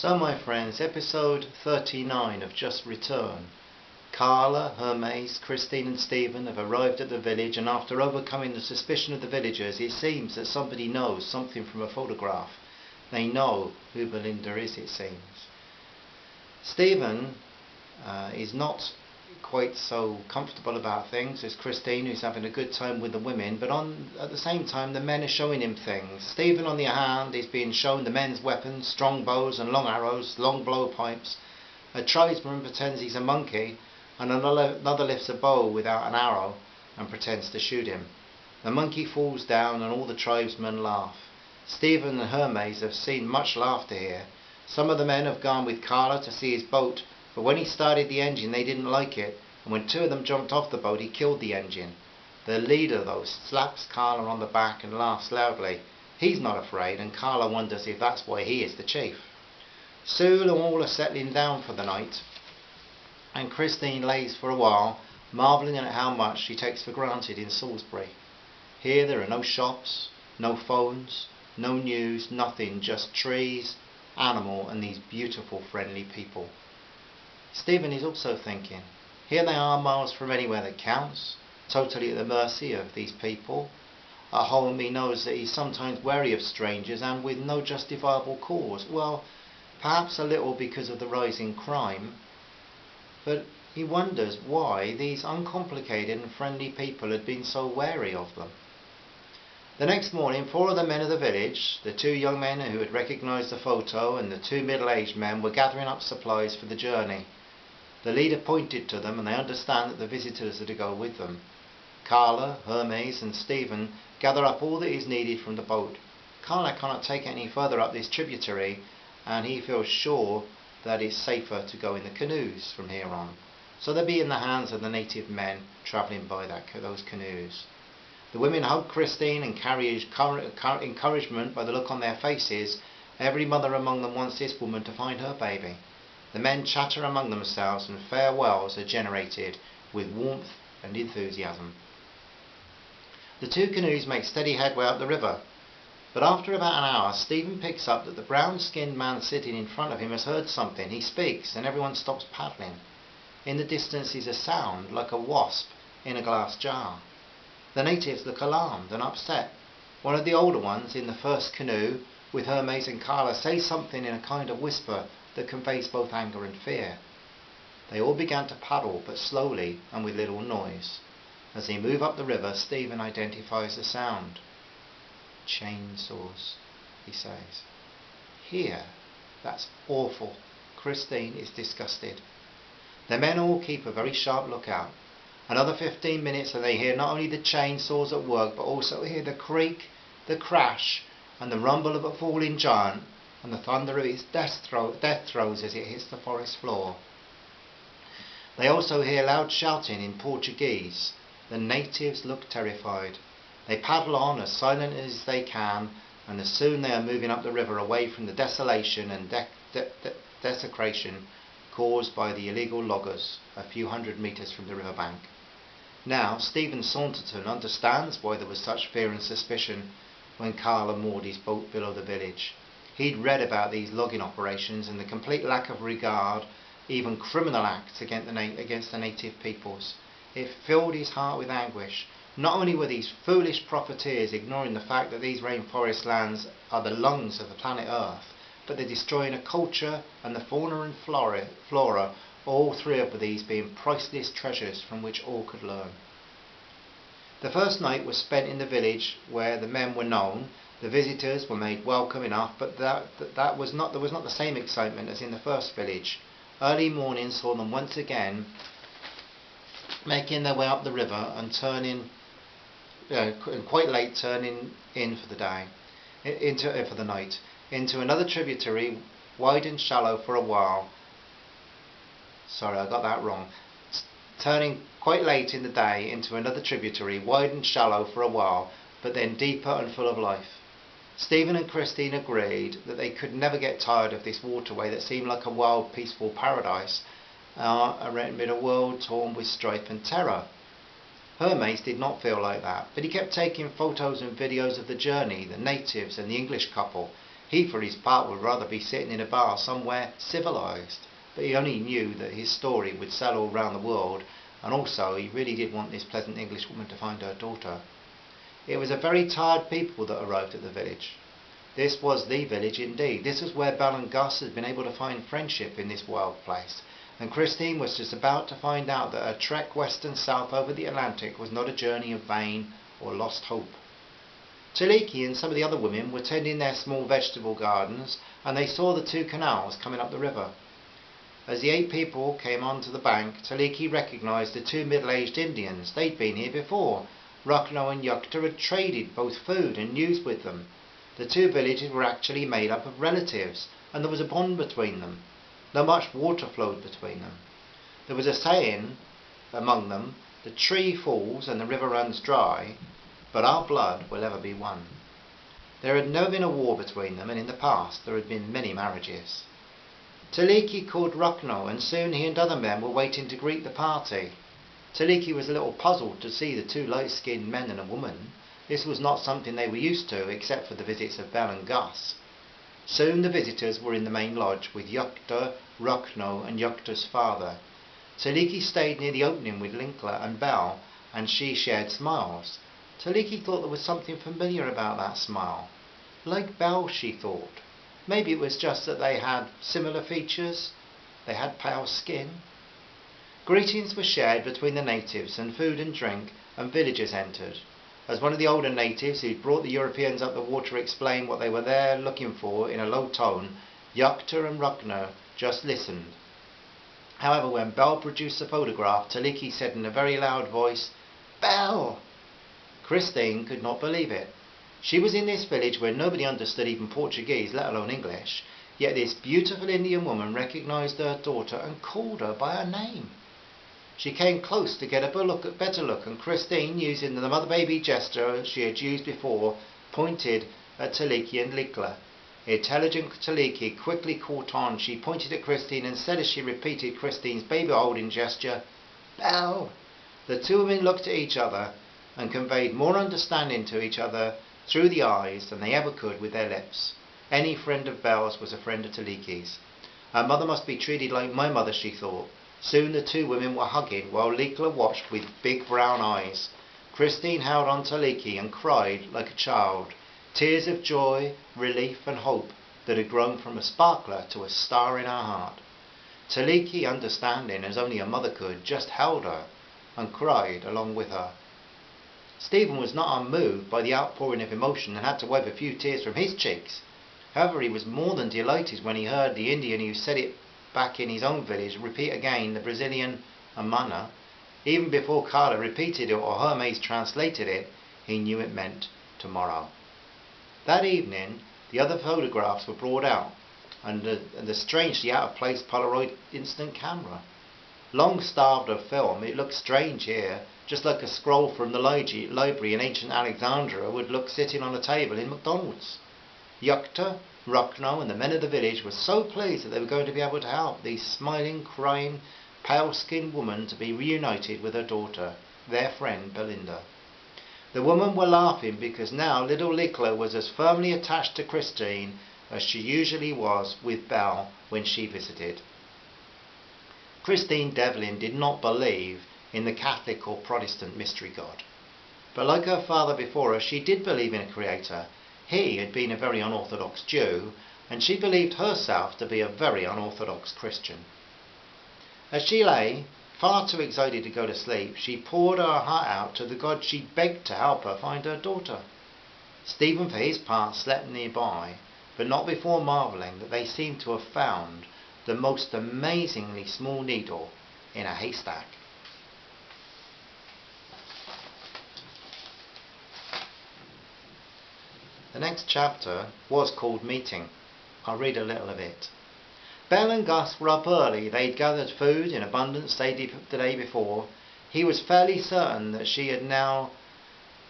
So my friends, episode 39 have just returned. Carla, Hermes, Christine and Stephen have arrived at the village, and after overcoming the suspicion of the villagers, it seems that somebody knows something from a photograph. They know who Belinda is, it seems. Stephen is not quite so comfortable about things as Christine, who's having a good time with the women, but at the same time the men are showing him things. Stephen, on the other hand, is being shown the men's weapons, strong bows and long arrows, long blowpipes. A tribesman pretends he's a monkey, and another lifts a bow without an arrow and pretends to shoot him. The monkey falls down and all the tribesmen laugh. Stephen and Hermes have seen much laughter here. Some of the men have gone with Carla to see his boat, but when he started the engine they didn't like it, and when two of them jumped off the boat he killed the engine. The leader though slaps Carla on the back and laughs loudly. He's not afraid, and Carla wonders if that's why he is the chief. Soon all are settling down for the night, and Christine lays for a while, marvelling at how much she takes for granted in Salisbury. Here there are no shops, no phones, no news, nothing, just trees, animal and these beautiful friendly people. Stephen is also thinking, here they are miles from anywhere that counts, totally at the mercy of these people. At home he knows that he's sometimes wary of strangers and with no justifiable cause. Well, perhaps a little because of the rising crime, but he wonders why these uncomplicated and friendly people had been so wary of them. The next morning, four of the men of the village, the two young men who had recognised the photo and the two middle-aged men, were gathering up supplies for the journey. The leader pointed to them, and they understand that the visitors are to go with them. Carla, Hermes and Stephen gather up all that is needed from the boat. Carla cannot take it any further up this tributary, and he feels sure that it's safer to go in the canoes from here on. So they'll be in the hands of the native men travelling by those canoes. The women hug Christine and carry encouragement by the look on their faces. Every mother among them wants this woman to find her baby. The men chatter among themselves and farewells are generated with warmth and enthusiasm. The two canoes make steady headway up the river, but after about an hour Stephen picks up that the brown-skinned man sitting in front of him has heard something. He speaks and everyone stops paddling. In the distance is a sound like a wasp in a glass jar. The natives look alarmed and upset. One of the older ones in the first canoe with Hermes and Carla says something in a kind of whisper that conveys both anger and fear. They all began to paddle, but slowly and with little noise. As they move up the river, Stephen identifies the sound. Chainsaws, he says. Here, that's awful. Christine is disgusted. The men all keep a very sharp lookout. Another 15 minutes and they hear not only the chainsaws at work, but also hear the creak, the crash and the rumble of a falling giant and the thunder of its death throes as it hits the forest floor. They also hear loud shouting in Portuguese. The natives look terrified. They paddle on as silently as they can, and as soon they are moving up the river away from the desolation and desecration caused by the illegal loggers a few hundred metres from the riverbank. Now Stephen Saunterton understands why there was such fear and suspicion when Carla moored his boat below the village. He'd read about these logging operations and the complete lack of regard, even criminal acts against the native peoples. It filled his heart with anguish. Not only were these foolish profiteers ignoring the fact that these rainforest lands are the lungs of the planet Earth, but they're destroying a culture and the fauna and flora, all three of these being priceless treasures from which all could learn. The first night was spent in the village where the men were known. The visitors were made welcome enough, but there was not the same excitement as in the first village. Early morning saw them once again making their way up the river and quite late turning in for the night into another tributary, wide and shallow for a while. Sorry, I got that wrong. Turning quite late in the day into another tributary, wide and shallow for a while, but then deeper and full of life. Stephen and Christine agreed that they could never get tired of this waterway that seemed like a wild, peaceful paradise amid a world torn with strife and terror. Hermes did not feel like that, but he kept taking photos and videos of the journey, the natives and the English couple. He, for his part, would rather be sitting in a bar somewhere civilised. But he only knew that his story would sell all round the world, and also he really did want this pleasant Englishwoman to find her daughter. It was a very tired people that arrived at the village. This was the village indeed. This was where Belle and Gus had been able to find friendship in this wild place, and Christine was just about to find out that her trek west and south over the Atlantic was not a journey of vain or lost hope. Taliki and some of the other women were tending their small vegetable gardens, and they saw the two canals coming up the river. As the 8 people came onto the bank, Taliki recognised the 2 middle-aged Indians. They'd been here before. Ruckno and Yukta had traded both food and news with them. The 2 villages were actually made up of relatives, and there was a bond between them, though much water flowed between them. There was a saying among them, the tree falls and the river runs dry, but our blood will ever be one. There had never been a war between them, and in the past there had been many marriages. Taliki called Ruckno, and soon he and other men were waiting to greet the party. Taliki was a little puzzled to see the 2 light-skinned men and a woman. This was not something they were used to, except for the visits of Belle and Gus. Soon the visitors were in the main lodge with Yukta, Ruckno and Yukta's father. Taliki stayed near the opening with Linkla and Belle, and she shared smiles. Taliki thought there was something familiar about that smile. Like Belle, she thought. Maybe it was just that they had similar features. They had pale skin. Greetings were shared between the natives, and food and drink, and villagers entered. As one of the older natives who'd brought the Europeans up the water explained what they were there looking for in a low tone, Yukta and Ruckno just listened. However, when Belle produced the photograph, Taliki said in a very loud voice, "Belle!" Christine could not believe it. She was in this village where nobody understood even Portuguese, let alone English, yet this beautiful Indian woman recognised her daughter and called her by her name. She came close to get a better look, and Christine, using the mother-baby gesture she had used before, pointed at Taliki and Linkla. Intelligent Taliki quickly caught on. She pointed at Christine and said as she repeated Christine's baby-holding gesture, "Belle!" The 2 women looked at each other and conveyed more understanding to each other through the eyes than they ever could with their lips. Any friend of Belle's was a friend of Taliki's. Her mother must be treated like my mother, she thought. Soon the 2 women were hugging, while Linkla watched with big brown eyes. Christine held on Taliki and cried like a child, tears of joy, relief and hope that had grown from a sparkler to a star in her heart. Taliki, understanding as only a mother could, just held her and cried along with her. Stephen was not unmoved by the outpouring of emotion and had to wipe a few tears from his cheeks. However, he was more than delighted when he heard the Indian who said it back in his own village repeat again the Brazilian "amana." Even before Carla repeated it or Hermes translated it, he knew it meant tomorrow. That evening, the other photographs were brought out, and the strangely out-of-place Polaroid instant camera. Long starved of film, it looked strange here, just like a scroll from the library in ancient Alexandria would look sitting on a table in McDonald's. Yukta, Ruckno and the men of the village were so pleased that they were going to be able to help the smiling, crying, pale-skinned woman to be reunited with her daughter, their friend Belinda. The women were laughing because now little Linkla was as firmly attached to Christine as she usually was with Belle when she visited. Christine Devlin did not believe in the Catholic or Protestant mystery God. But like her father before her, she did believe in a creator. He had been a very unorthodox Jew, and she believed herself to be a very unorthodox Christian. As she lay, far too excited to go to sleep, she poured her heart out to the God she begged to help her find her daughter. Stephen, for his part, slept nearby, but not before marvelling that they seemed to have found the most amazingly small needle in a haystack. The next chapter was called Meeting. I'll read a little of it. Belle and Gus were up early. They'd gathered food in abundance the day before. He was fairly certain that she had now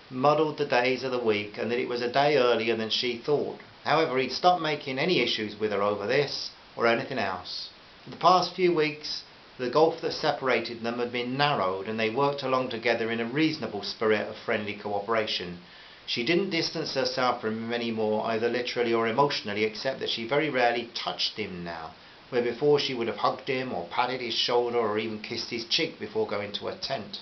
muddled the days of the week and that it was a day earlier than she thought. However, he'd stopped making any issues with her over this or anything else. For the past few weeks, the gulf that separated them had been narrowed, and they worked along together in a reasonable spirit of friendly cooperation. She didn't distance herself from him anymore, either literally or emotionally, except that she very rarely touched him now, where before she would have hugged him or patted his shoulder or even kissed his cheek before going to her tent.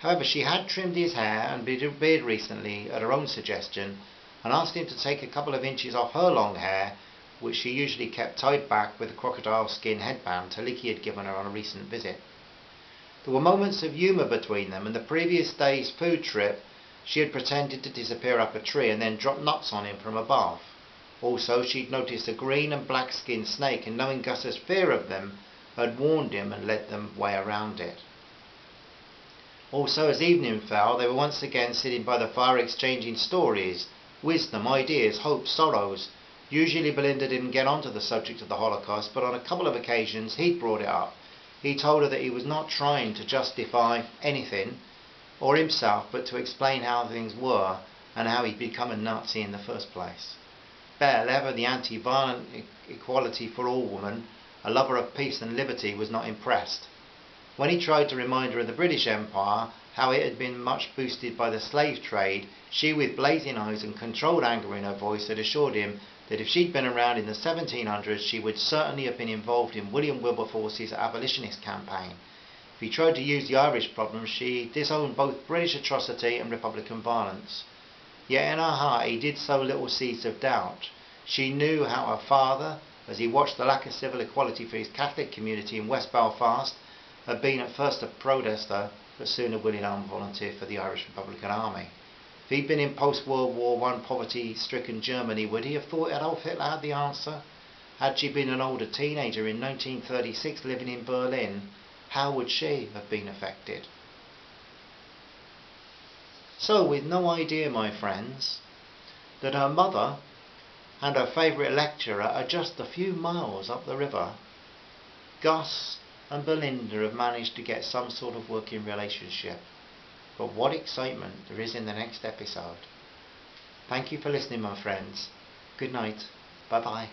However, she had trimmed his hair and beard recently at her own suggestion, and asked him to take a couple of inches off her long hair, which she usually kept tied back with a crocodile skin headband Taliki had given her on a recent visit. There were moments of humour between them, and the previous day's food trip she had pretended to disappear up a tree and then drop nuts on him from above. Also, she'd noticed a green and black skinned snake, and knowing Gus's fear of them, had warned him and led them way around it. Also, as evening fell, they were once again sitting by the fire exchanging stories, wisdom, ideas, hopes, sorrows. Usually Belinda didn't get onto the subject of the Holocaust, but on a couple of occasions he'd brought it up. He told her that he was not trying to justify anything, or himself, but to explain how things were and how he'd become a Nazi in the first place. Belle, ever the anti-violent equality for all woman, a lover of peace and liberty, was not impressed. When he tried to remind her of the British Empire, how it had been much boosted by the slave trade, she, with blazing eyes and controlled anger in her voice, had assured him that if she'd been around in the 1700s, she would certainly have been involved in William Wilberforce's abolitionist campaign. If he tried to use the Irish problem, she disowned both British atrocity and Republican violence. Yet in her heart he did sow little seeds of doubt. She knew how her father, as he watched the lack of civil equality for his Catholic community in West Belfast, had been at first a protester, but soon a willing armed volunteer for the Irish Republican Army. If he'd been in post-World War I poverty-stricken Germany, would he have thought Adolf Hitler had the answer? Had she been an older teenager in 1936 living in Berlin, how would she have been affected? So, with no idea, my friends, that her mother and her favourite lecturer are just a few miles up the river, Gus and Belinda have managed to get some sort of working relationship. But what excitement there is in the next episode. Thank you for listening, my friends. Good night. Bye bye.